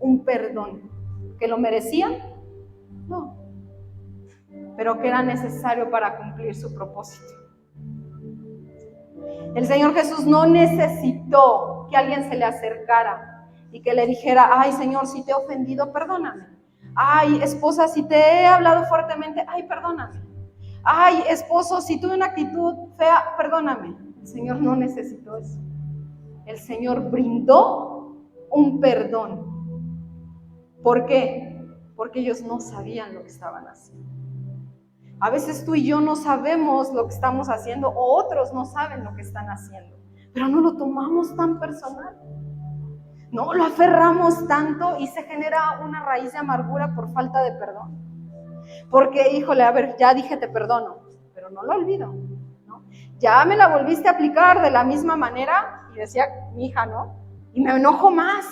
un perdón. ¿Que lo merecían? No. Pero que era necesario para cumplir su propósito. El Señor Jesús no necesitó que alguien se le acercara y que le dijera: Señor, si te he ofendido, perdóname. Esposa, si te he hablado fuertemente, perdóname. Esposo, si tuve una actitud fea, perdóname. El Señor no necesitó eso. El Señor brindó un perdón. ¿Por qué? Porque ellos no sabían lo que estaban haciendo. A veces tú y yo no sabemos lo que estamos haciendo, o otros no saben lo que están haciendo. pero no lo tomamos tan personal. No, lo aferramos tanto y se genera una raíz de amargura por falta de perdón. Porque, híjole, a ver, ya dije te perdono, pero no lo olvido, ¿no? Ya me la volviste a aplicar de la misma manera y decía mi hija, ¿no? Y me enojo más.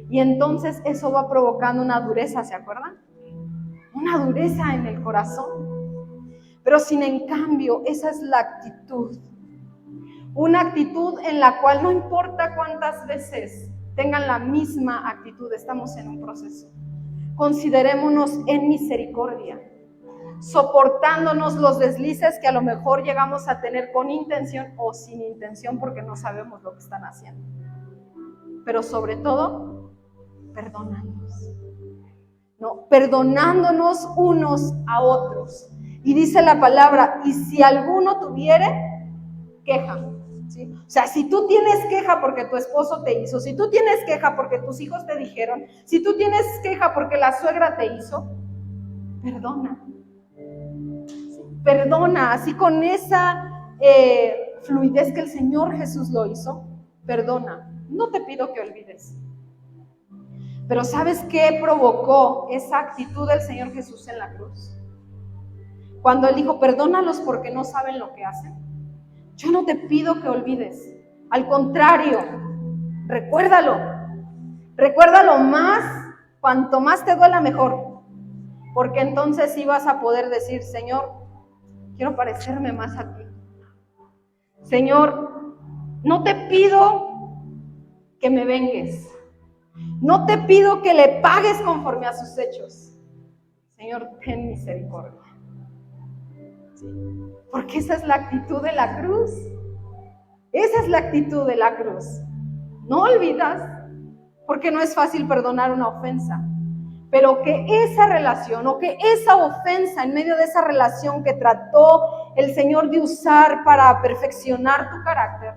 Y entonces eso va provocando una dureza, ¿se acuerdan? Una dureza en el corazón. Pero sin en cambio, esa es la actitud. Una actitud en la cual no importa cuántas veces tengan la misma actitud, estamos en un proceso. Considerémonos en misericordia, soportándonos los deslices que a lo mejor llegamos a tener con intención o sin intención porque no sabemos lo que están haciendo. Pero sobre todo, perdonándonos. ¿No? Perdonándonos unos a otros. Y dice la palabra, y si alguno tuviere queja, ¿sí? O sea, si tú tienes queja porque tu esposo te hizo, si tú tienes queja porque tus hijos te dijeron, si tú tienes queja porque la suegra te hizo, perdona. ¿Sí? Perdona, así con esa fluidez que el Señor Jesús lo hizo, perdona. No te pido que olvides. Pero ¿sabes qué provocó esa actitud del Señor Jesús en la cruz? Cuando Él dijo, perdónalos porque no saben lo que hacen. Yo no te pido que olvides. Al contrario, recuérdalo. Recuérdalo más, cuanto más te duela mejor. Porque entonces sí vas a poder decir, Señor, quiero parecerme más a ti. Señor, no te pido que me vengues. No te pido que le pagues conforme a sus hechos. Señor, ten misericordia. ¿Sí? Porque esa es la actitud de la cruz. Esa es la actitud de la cruz. No olvidas, porque no es fácil perdonar una ofensa, pero que esa relación o que esa ofensa, en medio de esa relación que trató el Señor de usar para perfeccionar tu carácter,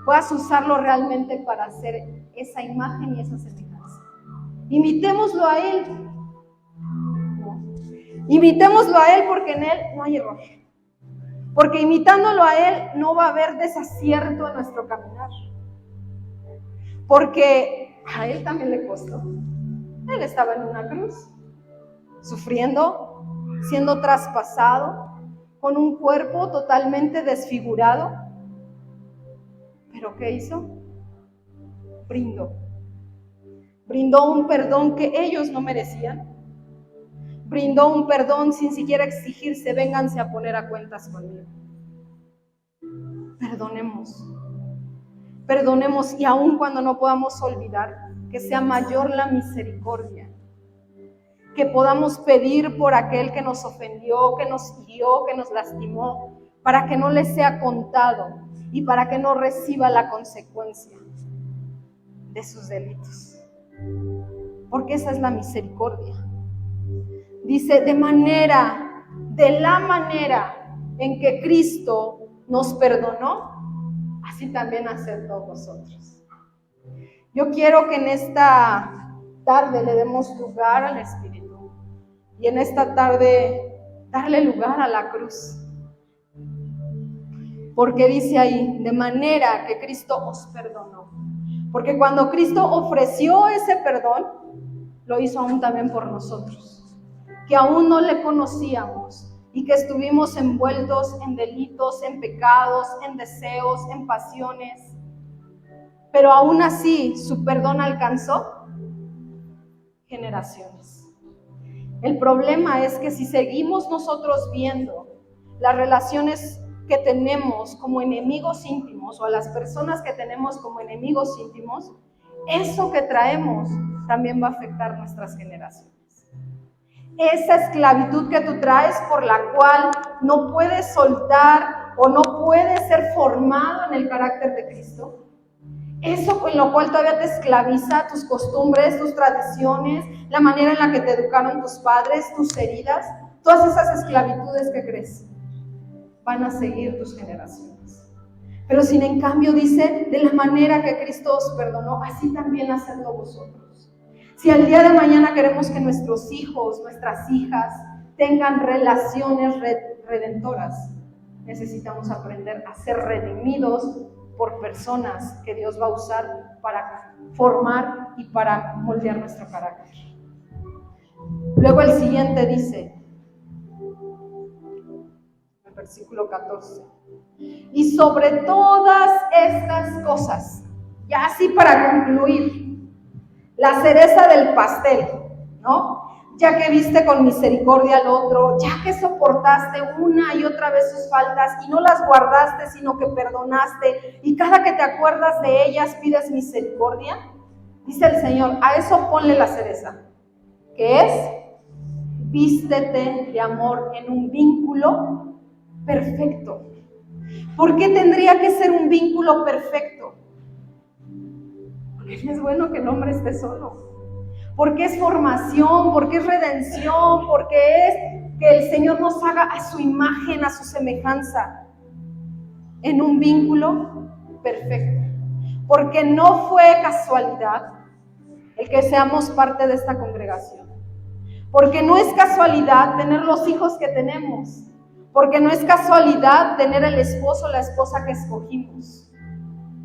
puedas usarlo realmente para hacer esa imagen y esa semejanza. Imitémoslo a Él. Imitémoslo a Él porque en Él no hay error. Porque imitándolo a Él no va a haber desacierto en nuestro caminar. Porque a Él también le costó. Él estaba en una cruz, sufriendo, siendo traspasado, con un cuerpo totalmente desfigurado. ¿Pero qué hizo? Brindó un perdón que ellos no merecían. Brindó un perdón sin siquiera exigirse, vénganse a poner a cuentas conmigo. Perdonemos y aun cuando no podamos olvidar, que sea mayor la misericordia. Que podamos pedir por aquel que nos ofendió, que nos hirió, que nos lastimó, para que no le sea contado y para que no reciba la consecuencia de sus delitos. Porque esa es la misericordia. Dice, de la manera en que Cristo nos perdonó, así también hacedlo vosotros. Yo quiero que en esta tarde le demos lugar al Espíritu y en esta tarde darle lugar a la cruz. Porque dice ahí, de manera que Cristo os perdonó. Porque cuando Cristo ofreció ese perdón, lo hizo aún también por nosotros, que aún no le conocíamos y que estuvimos envueltos en delitos, en pecados, en deseos, en pasiones. Pero aún así, su perdón alcanzó generaciones. El problema es que si seguimos nosotros viendo las relaciones que tenemos como enemigos íntimos o a las personas que tenemos como enemigos íntimos, eso que traemos también va a afectar nuestras generaciones. Esa esclavitud que tú traes por la cual no puedes soltar o no puedes ser formado en el carácter de Cristo, eso en lo cual todavía te esclaviza, tus costumbres, tus tradiciones, la manera en la que te educaron tus padres, tus heridas, todas esas esclavitudes que crees, van a seguir tus generaciones. Pero sin en cambio dice, de la manera que Cristo os perdonó, así también hacedlo vosotros. Si al día de mañana queremos que nuestros hijos, nuestras hijas tengan relaciones redentoras, necesitamos aprender a ser redimidos por personas que Dios va a usar para formar y para moldear nuestro carácter. Luego el siguiente dice, el versículo 14, y sobre todas estas cosas, ya así para concluir, la cereza del pastel, ¿no? Ya que viste con misericordia al otro, ya que soportaste una y otra vez sus faltas y no las guardaste, sino que perdonaste, y cada que te acuerdas de ellas pides misericordia, dice el Señor, a eso ponle la cereza, que es, vístete de amor en un vínculo perfecto. ¿Por qué tendría que ser un vínculo perfecto? Porque es bueno que el hombre esté solo. Porque es formación, porque es redención, porque es que el Señor nos haga a su imagen, a su semejanza, en un vínculo perfecto. Porque no fue casualidad el que seamos parte de esta congregación. Porque no es casualidad tener los hijos que tenemos. Porque no es casualidad tener el esposo o la esposa que escogimos.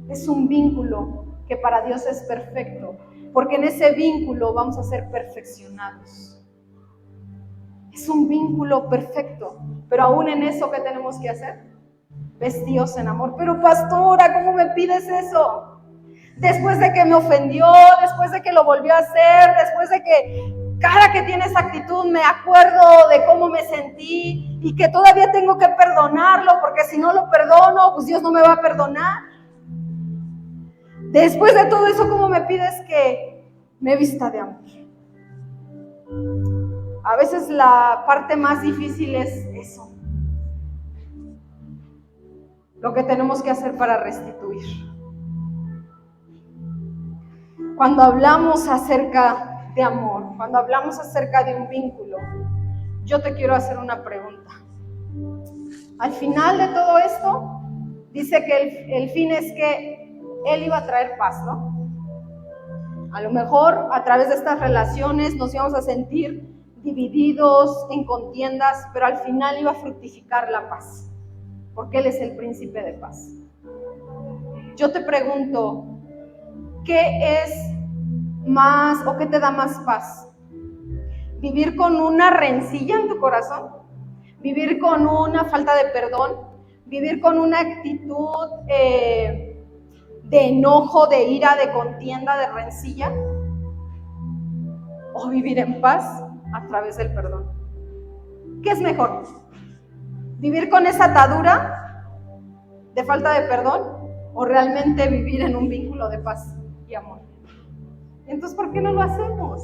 Es un vínculo que para Dios es perfecto. Porque en ese vínculo vamos a ser perfeccionados. Es un vínculo perfecto. Pero aún en eso, ¿qué tenemos que hacer? Vestidos en amor. Pero pastora, ¿cómo me pides eso? Después de que me ofendió, después de que lo volvió a hacer, después de que cada que tiene esa actitud me acuerdo de cómo me sentí y que todavía tengo que perdonarlo, porque si no lo perdono, pues Dios no me va a perdonar. Después de todo eso, ¿cómo me pides que me vista de amor? A veces la parte más difícil es eso. Lo que tenemos que hacer para restituir. Cuando hablamos acerca de amor, cuando hablamos acerca de un vínculo, yo te quiero hacer una pregunta. Al final de todo esto, dice que el fin es que Él iba a traer paz, ¿no? A lo mejor a través de estas relaciones nos íbamos a sentir divididos, en contiendas, pero al final iba a fructificar la paz, porque Él es el príncipe de paz. Yo te pregunto, ¿qué es más o qué te da más paz? ¿Vivir con una rencilla en tu corazón? ¿Vivir con una falta de perdón? ¿Vivir con una actitud de enojo, de ira, de contienda, de rencilla? ¿O vivir en paz a través del perdón? ¿Qué es mejor? ¿Vivir con esa atadura de falta de perdón o realmente vivir en un vínculo de paz y amor? Entonces, ¿por qué no lo hacemos?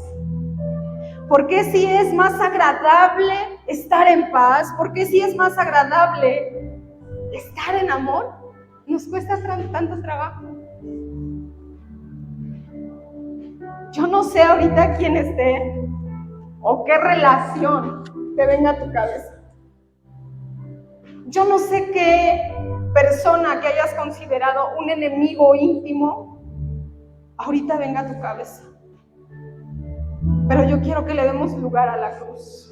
¿Por qué si es más agradable estar en paz? ¿Por qué si es más agradable estar en amor? Nos cuesta tanto trabajo. Yo no sé ahorita quién esté o qué relación te venga a tu cabeza. Yo no sé qué persona que hayas considerado un enemigo íntimo ahorita venga a tu cabeza. Pero yo quiero que le demos lugar a la cruz.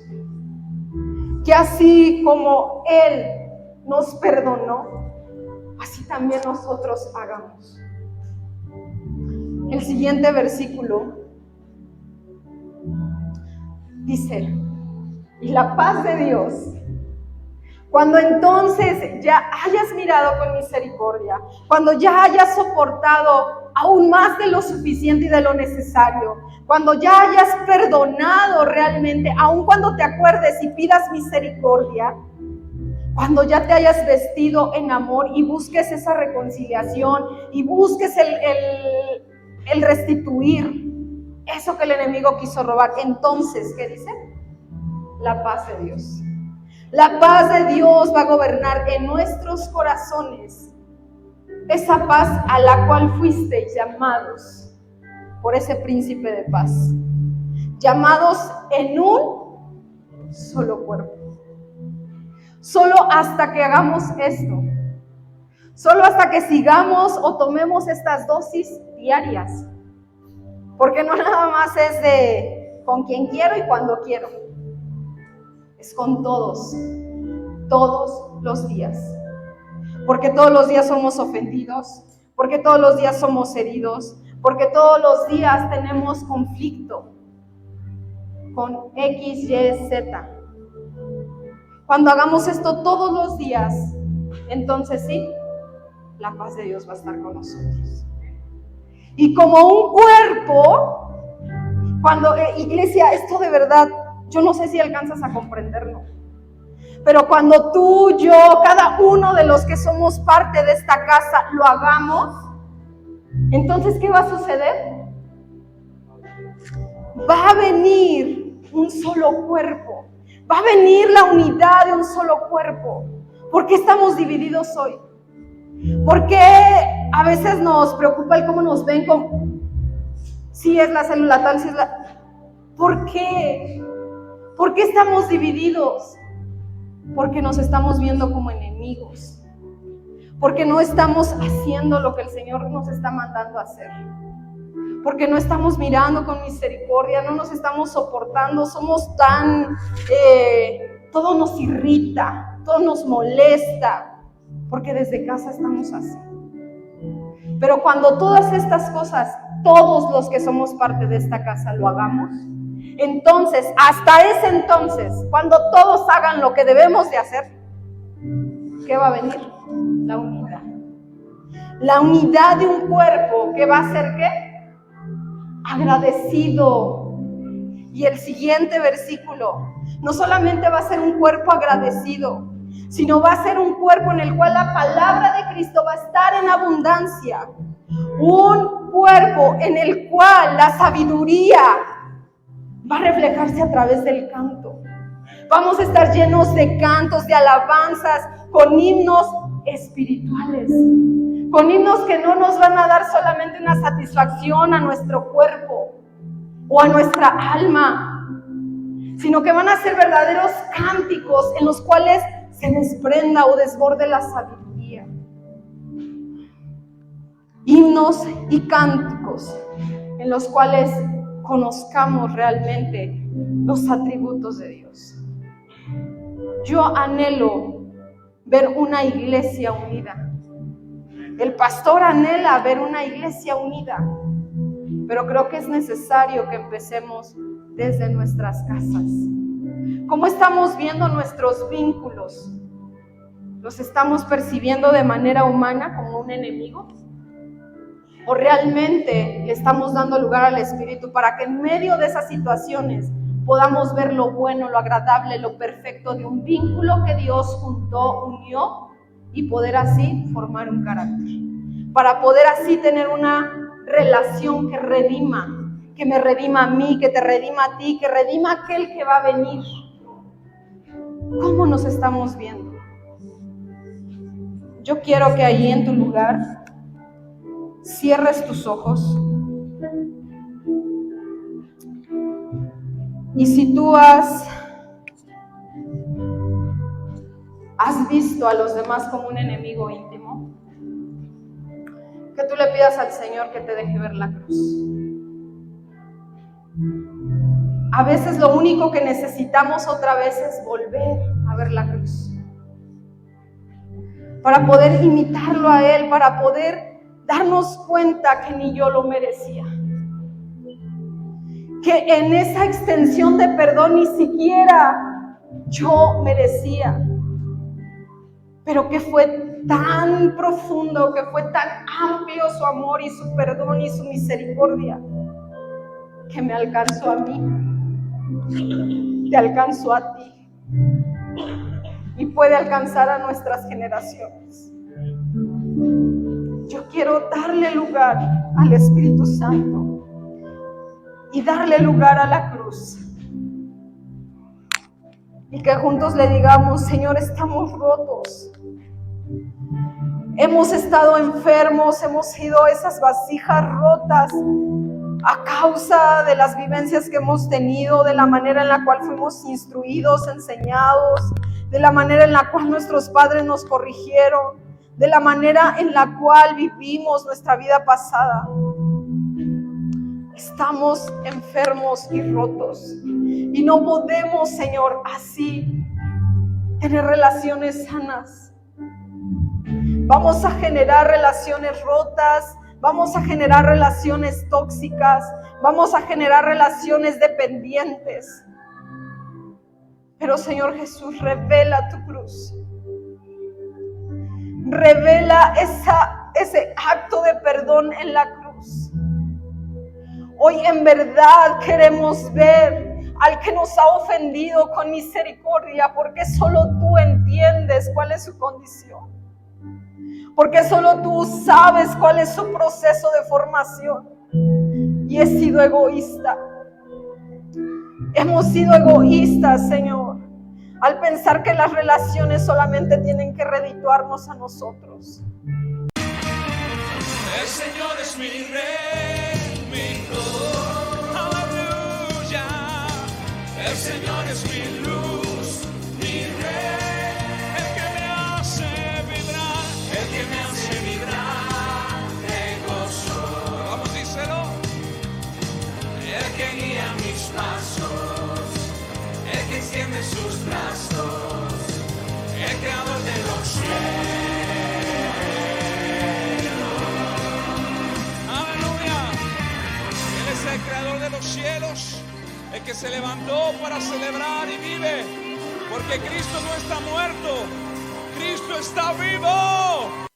Que así como Él nos perdonó, así también nosotros hagamos. El siguiente versículo dice, y la paz de Dios, cuando entonces ya hayas mirado con misericordia, cuando ya hayas soportado aún más de lo suficiente y de lo necesario, cuando ya hayas perdonado realmente, aun cuando te acuerdes y pidas misericordia, cuando ya te hayas vestido en amor y busques esa reconciliación y busques el restituir eso que el enemigo quiso robar, entonces, ¿qué dice? La paz de Dios. La paz de Dios va a gobernar en nuestros corazones, esa paz a la cual fuisteis llamados por ese príncipe de paz, llamados en un solo cuerpo. Solo hasta que hagamos esto, solo hasta que sigamos o tomemos estas dosis diarias, porque no nada más es de con quien quiero y cuando quiero, es con todos los días. porque todos los días somos ofendidos, porque todos los días somos heridos, porque todos los días tenemos conflicto con X, Y, Z. Cuando hagamos esto todos los días, entonces sí, la paz de Dios va a estar con nosotros. Y como un cuerpo, cuando, iglesia, esto de verdad, yo no sé si alcanzas a comprenderlo, pero cuando tú, yo, cada uno de los que somos parte de esta casa lo hagamos, entonces, ¿qué va a suceder? Va a venir un solo cuerpo, va a venir la unidad de un solo cuerpo. ¿Por qué estamos divididos hoy? ¿Por qué a veces nos preocupa el cómo nos ven como si es la célula tal, si es la... ¿Por qué? ¿Por qué estamos divididos? Porque nos estamos viendo como enemigos. Porque no estamos haciendo lo que el Señor nos está mandando a hacer. Porque no estamos mirando con misericordia, no nos estamos soportando, somos tan... todo nos irrita, todo nos molesta. Porque desde casa estamos así. Pero cuando todas estas cosas, todos los que somos parte de esta casa lo hagamos, entonces, hasta ese entonces, cuando todos hagan lo que debemos de hacer, ¿qué va a venir? La unidad. La unidad de un cuerpo que va a ser ¿qué? Agradecido. Y el siguiente versículo, no solamente va a ser un cuerpo agradecido, sino va a ser un cuerpo en el cual la palabra de Cristo va a estar en abundancia. Un cuerpo en el cual la sabiduría va a reflejarse a través del canto. Vamos a estar llenos de cantos, de alabanzas, con himnos espirituales, con himnos que no nos van a dar solamente una satisfacción a nuestro cuerpo o a nuestra alma, sino que van a ser verdaderos cánticos en los cuales se desprenda o desborde la sabiduría. Himnos y cánticos en los cuales conozcamos realmente los atributos de Dios. Yo anhelo ver una iglesia unida. El pastor anhela ver una iglesia unida, pero creo que es necesario que empecemos desde nuestras casas. ¿Cómo estamos viendo nuestros vínculos? ¿Los estamos percibiendo de manera humana como un enemigo? ¿O realmente le estamos dando lugar al Espíritu para que en medio de esas situaciones podamos ver lo bueno, lo agradable, lo perfecto de un vínculo que Dios juntó, unió, y poder así formar un carácter? Para poder así tener una relación que redima, que me redima a mí, que te redima a ti, que redima a aquel que va a venir. ¿Cómo nos estamos viendo? Yo quiero que allí en tu lugar cierres tus ojos. Y si tú has visto a los demás como un enemigo íntimo, que tú le pidas al Señor que te deje ver la cruz. A veces lo único que necesitamos otra vez es volver a ver la cruz, para poder imitarlo a Él, para poder darnos cuenta que ni yo lo merecía, que en esa extensión de perdón ni siquiera yo merecía, pero que fue tan profundo, que fue tan amplio su amor y su perdón y su misericordia, que me alcanzó a mí, te alcanzó a ti y puede alcanzar a nuestras generaciones. Yo quiero darle lugar al Espíritu Santo y darle lugar a la cruz, y que juntos le digamos: Señor, estamos rotos, hemos estado enfermos, hemos sido esas vasijas rotas a causa de las vivencias que hemos tenido, de la manera en la cual fuimos instruidos, enseñados, de la manera en la cual nuestros padres nos corrigieron, de la manera en la cual vivimos nuestra vida pasada. Estamos enfermos y rotos, y no podemos, Señor, así tener relaciones sanas. Vamos a generar relaciones rotas, vamos a generar relaciones tóxicas, vamos a generar relaciones dependientes. Pero Señor Jesús, revela tu cruz. Revela ese acto de perdón en la cruz. Hoy en verdad queremos ver al que nos ha ofendido con misericordia, porque solo tú entiendes cuál es su condición. Porque solo tú sabes cuál es su proceso de formación. Y he sido egoísta. Hemos sido egoístas, Señor, al pensar que las relaciones solamente tienen que redituarnos a nosotros. El Señor es mi rey, mi todo. Aleluya. El Señor es mi luz, mi rey. El que me hace vibrar, el que me hace vibrar de gozo. Vamos, díselo. El que guía mis pasos, el que extiende sus brazos, el creador de los cielos. Aleluya. Él es el creador de los cielos, el que se levantó para celebrar y vive, porque Cristo no está muerto, Cristo está vivo.